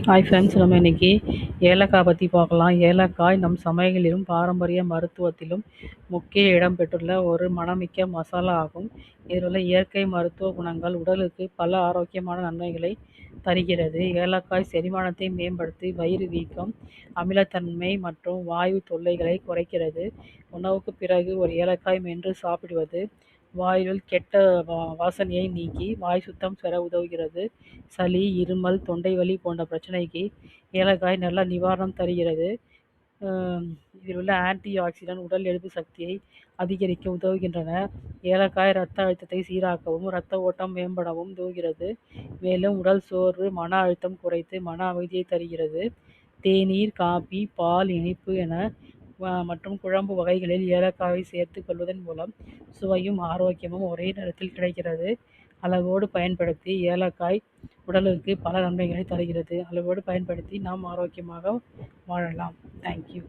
Hi friends, நம்ம இன்னைக்கு ஏலக்காய் பற்றி பார்க்கலாம். ஏலக்காய் நம் சமையலிலும் பாரம்பரிய மருத்துவத்திலும் முக்கிய இடம் பெற்றுள்ள ஒரு மணமிக்க மசாலா ஆகும். இதில் உள்ள இயற்கை மருத்துவ குணங்கள் உடலுக்கு பல ஆரோக்கியமான நன்மைகளை தருகிறது. ஏலக்காய் செரிமானத்தை மேம்படுத்தி வயிறு வீக்கம், அமிலத்தன்மை மற்றும் வாயு தொல்லைகளை குறைக்கிறது. உணவுக்கு பிறகு ஒரு ஏலக்காய் மென்று சாப்பிடுவது வாயில் கெட்ட வாசனையை நீக்கி வாய் சுத்தம் பெற உதவுகிறது. சளி, இருமல், தொண்டை வலி போன்ற பிரச்சனைக்கு ஏலக்காய் நல்ல நிவாரணம் தருகிறது. இதில் உள்ள ஆன்டி ஆக்சிடென்ட் உடல் எதிர்ப்பு சக்தியை அதிகரிக்க உதவுகின்றன. ஏலக்காய் இரத்த அழுத்தத்தை சீராக்கவும் இரத்த ஓட்டம் மேம்படவும் உதவுகிறது. மேலும் உடல் சோர்வு, மன அழுத்தம் குறைத்து மன அமைதியை தருகிறது. தேநீர், காபி, பால், இனிப்பு என மற்றும் குழம்பு வகைகளில் ஏலக்காயை சேர்த்து கொள்வதன் மூலம் சுவையும் ஆரோக்கியமும் ஒரே நேரத்தில் கிடைக்கிறது. அளவோடு பயன்படுத்தி ஏலக்காய் உடலுக்கு பல நன்மைகளை தருகிறது. அளவோடு பயன்படுத்தி நாம் ஆரோக்கியமாக வாழலாம். தேங்க்யூ.